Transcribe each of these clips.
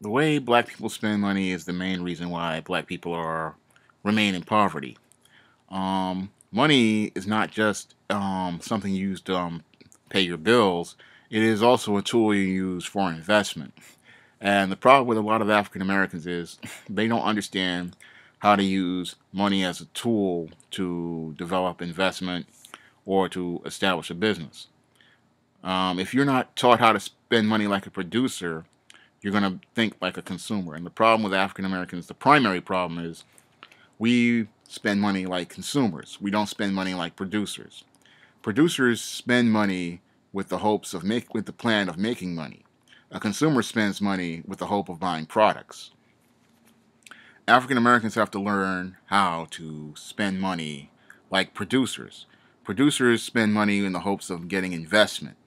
The way black people spend money is the main reason why black people are remain in poverty. Money is not just something used to pay your bills. It is also a tool you use for investment. And the problem with a lot of African Americans is they don't understand how to use money as a tool to develop investment or to establish a business. If you're not taught how to spend money like a producer, you're going to think like a consumer. And the problem with African Americans, the primary problem is we spend money like consumers. We don't spend money like producers. Producers spend money with the hopes of with the plan of making money. A consumer spends money with the hope of buying products. African Americans have to learn how to spend money like producers. Producers spend money in the hopes of getting investment.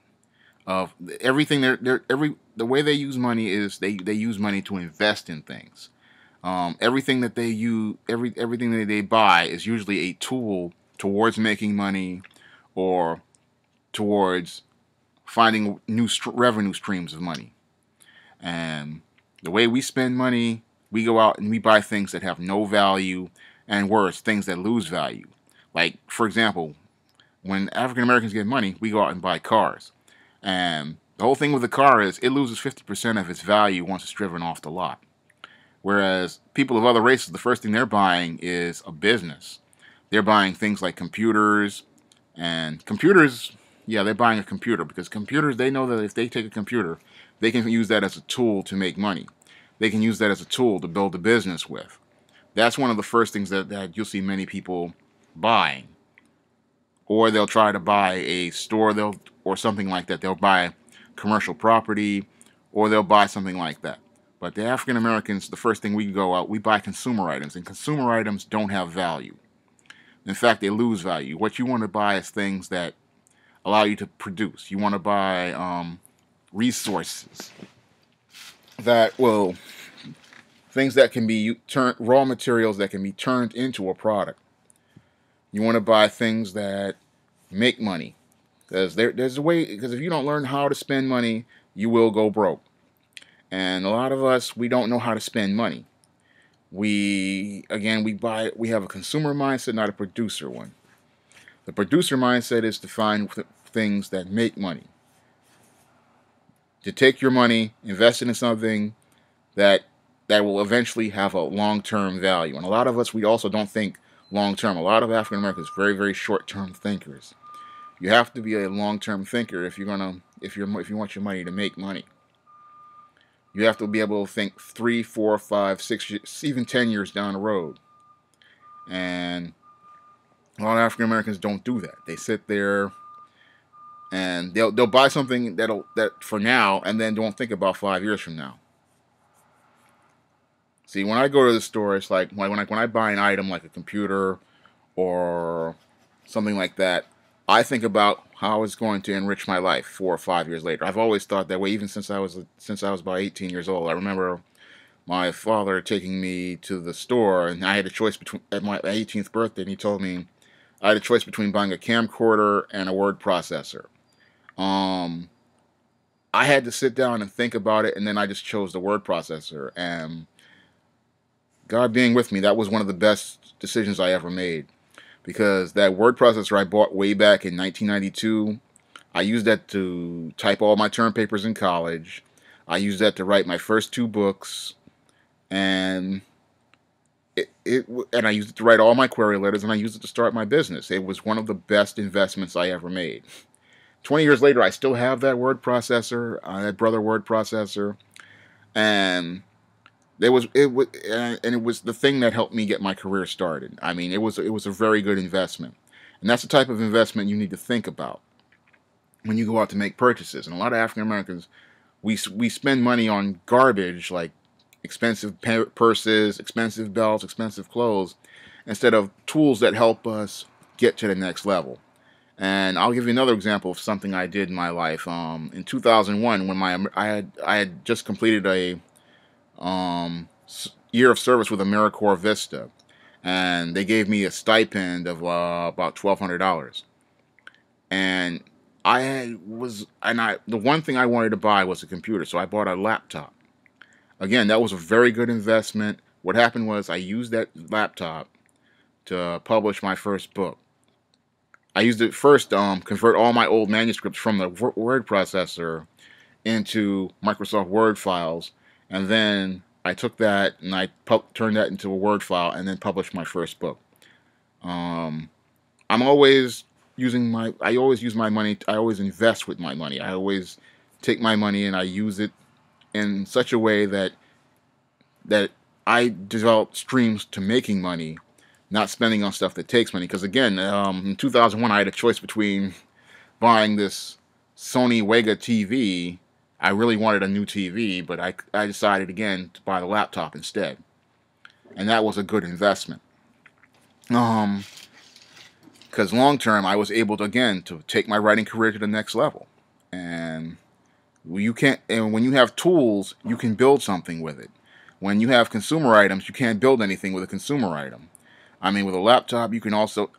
Of everything the way they use money is they use money to invest in things. Everything that they use, everything that they buy is usually a tool towards making money or towards finding new revenue streams of money. And the way we spend money, we go out and we buy things that have no value, and worse, things that lose value. Like, for example, when African Americans get money, we go out and buy cars. And the whole thing with the car is it loses 50% of its value once it's driven off the lot. Whereas people of other races, the first thing they're buying is a business. They're buying things like computers, and computers, yeah, they're buying a computer because computers, they know that if they take a computer, they can use that as a tool to make money. They can use that as a tool to build a business with. That's one of the first things that you'll see many people buying. Or they'll try to buy a store, or something like that. They'll buy commercial property, or they'll buy something like that. But the African Americans, the first thing we go out, we buy consumer items, and consumer items don't have value. In fact, they lose value. What you want to buy is things that allow you to produce. You want to buy resources that will, things that can be turned, raw materials that can be turned into a product. You want to buy things that make money. Because there's a way, because if you don't learn how to spend money, you will go broke. And a lot of us, we don't know how to spend money. We have a consumer mindset, not a producer one. The producer mindset is to find things that make money. To take your money, invest it in something that will eventually have a long-term value. And a lot of us, we also don't think long-term. A lot of African Americans are very, very short-term thinkers. You have to be a long-term thinker if you want your money to make money. You have to be able to think 3, 4, 5, 6, even 10 years down the road. And a lot of African Americans don't do that. They sit there and they'll buy something that for now, and then don't think about 5 years from now. See, when I go to the store, it's like when I buy an item like a computer or something like that, I think about how it's going to enrich my life 4 or 5 years later. I've always thought that way, even since I was about 18 years old. I remember my father taking me to the store, and I had a choice between at my 18th birthday, and he told me I had a choice between buying a camcorder and a word processor. I had to sit down and think about it, and then I just chose the word processor. And God being with me, that was one of the best decisions I ever made. Because that word processor I bought way back in 1992, I used that to type all my term papers in college. I used that to write my first 2 books, and I used it to write all my query letters, and I used it to start my business. It was one of the best investments I ever made. 20 years later, I still have that word processor, that Brother word processor, and it was the thing that helped me get my career started. I mean, it was a very good investment, and that's the type of investment you need to think about when you go out to make purchases. And a lot of African Americans, we spend money on garbage like expensive purses, expensive belts, expensive clothes, instead of tools that help us get to the next level. And I'll give you another example of something I did in my life. In 2001, when I had just completed a year of service with AmeriCorps Vista, and they gave me a stipend of about $1,200. And the one thing I wanted to buy was a computer, so I bought a laptop. Again, that was a very good investment. What happened was I used that laptop to publish my first book. I used it first convert all my old manuscripts from the word processor into Microsoft Word files, and then I took that and I turned that into a Word file, and then published my first book. Um, I'm always I always use my money. I always invest with my money. I always take my money and I use it in such a way that I develop streams to making money, not spending on stuff that takes money. Because again, in 2001, I had a choice between buying this Sony Wega TV. I really wanted a new TV, but I decided again to buy the laptop instead, and that was a good investment. Um, because long term, I was able to again to take my writing career to the next level, and you can't. And when you have tools, you can build something with it. When you have consumer items, you can't build anything with a consumer item. I mean, with a laptop,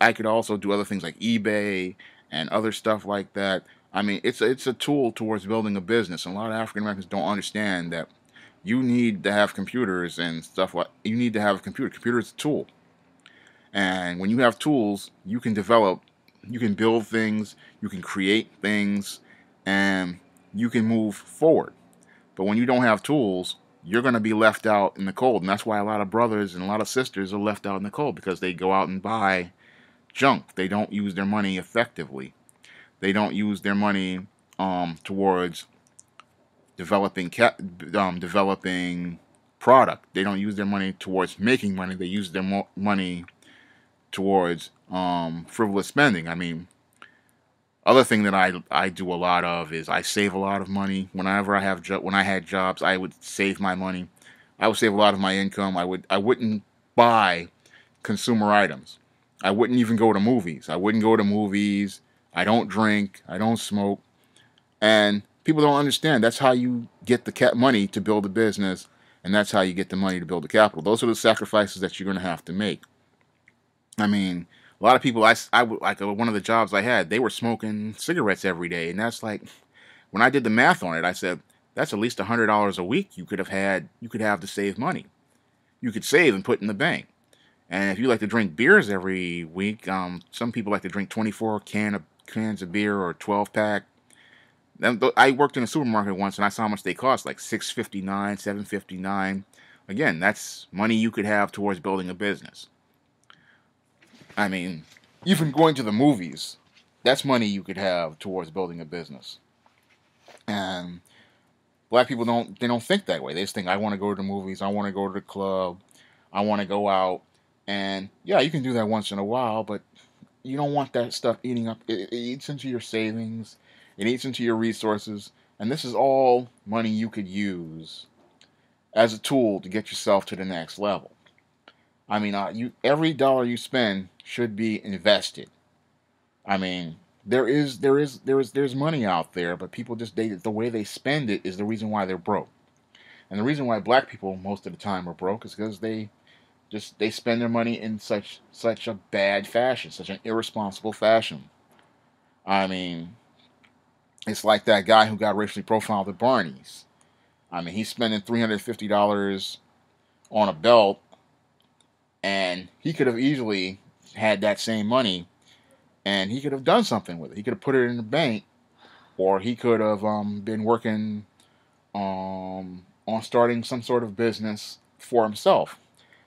I could also do other things like eBay and other stuff like that. I mean, it's a tool towards building a business. And a lot of African Americans don't understand that you need to have computers and stuff like you need to have a computer. Computer is a tool. And when you have tools, you can develop, you can build things, you can create things, and you can move forward. But when you don't have tools, you're going to be left out in the cold. And that's why a lot of brothers and a lot of sisters are left out in the cold, because they go out and buy junk. They don't use their money effectively. They don't use their money towards developing product. They don't use their money towards making money. They use their money towards frivolous spending. I mean, other thing that I do a lot of is I save a lot of money. Whenever when I had jobs, I would save my money. I would save a lot of my income. I wouldn't buy consumer items. I wouldn't even go to movies. I wouldn't go to movies. I don't drink. I don't smoke. And people don't understand. That's how you get the money to build a business, and that's how you get the money to build the capital. Those are the sacrifices that you're going to have to make. I mean, a lot of people, like one of the jobs I had, they were smoking cigarettes every day, and that's like, when I did the math on it, I said that's at least $100 a week you could have to save money. You could save and put in the bank. And if you like to drink beers every week, some people like to drink 24 cans of beer or 12-pack. I worked in a supermarket once, and I saw how much they cost, like $6.59, $7.59. Again, that's money you could have towards building a business. I mean, even going to the movies, that's money you could have towards building a business. And black people don't think that way. They just think, I want to go to the movies, I want to go to the club, I want to go out. And yeah, you can do that once in a while, but you don't want that stuff eating up. It eats into your savings, it eats into your resources, and this is all money you could use as a tool to get yourself to the next level. I mean, every dollar you spend should be invested. I mean, there's money out there, but people the way they spend it is the reason why they're broke. And the reason why black people most of the time are broke is because they spend their money in such a bad fashion, such an irresponsible fashion. I mean, it's like that guy who got racially profiled at Barney's. I mean, he's spending $350 on a belt, and he could have easily had that same money, and he could have done something with it. He could have put it in the bank, or he could have been working on starting some sort of business for himself,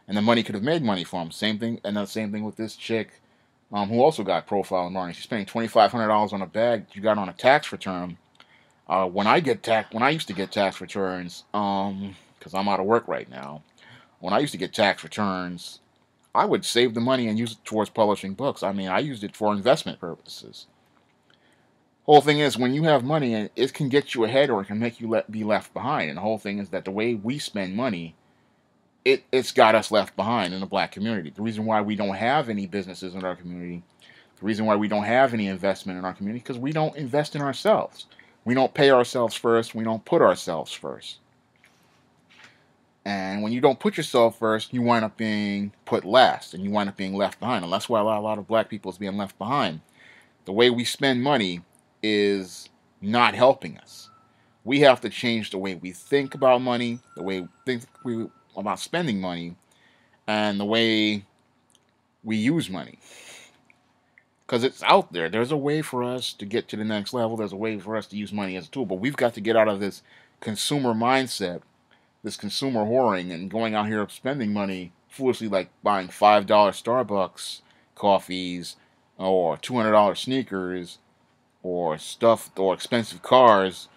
and the money could have made money for him. Same thing, and the same thing with this chick who also got profiled in Barney. She's spending $2,500 on a bag she got on a tax return. When I used to get tax returns, because I'm out of work right now. When I used to get tax returns, I would save the money and use it towards publishing books. I mean, I used it for investment purposes. Whole thing is, when you have money, it can get you ahead or it can make you be left behind. And the whole thing is that the way we spend money, it's got us left behind in the black community. The reason why we don't have any businesses in our community, the reason why we don't have any investment in our community, because we don't invest in ourselves. We don't pay ourselves first. We don't put ourselves first. And when you don't put yourself first, you wind up being put last, and you wind up being left behind. And that's why a lot of black people is being left behind. The way we spend money is not helping us. We have to change the way we think about money, the way about spending money, and the way we use money. Because it's out there. There's a way for us to get to the next level. There's a way for us to use money as a tool. But we've got to get out of this consumer mindset, this consumer whoring, and going out here spending money foolishly, like buying $5 Starbucks coffees or $200 sneakers or stuff or expensive cars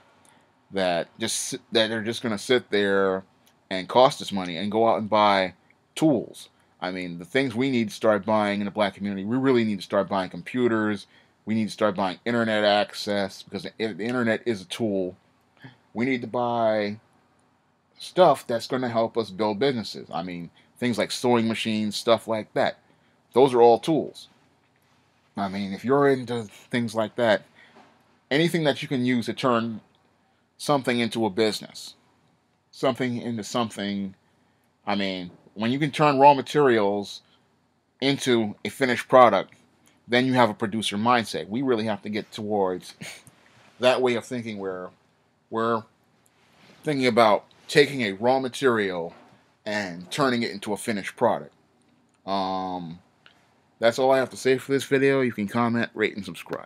that are just going to sit there and cost us money, and go out and buy tools. I mean, the things we need to start buying in the black community, we really need to start buying computers. We need to start buying internet access, because the internet is a tool. We need to buy stuff that's going to help us build businesses. I mean, things like sewing machines, stuff like that. Those are all tools. I mean, if you're into things like that, anything that you can use to turn something into a business, something into something. I mean, when you can turn raw materials into a finished product, then you have a producer mindset. We really have to get towards that way of thinking, where we're thinking about taking a raw material and turning it into a finished product. That's all I have to say for this video. You can comment, rate, and subscribe.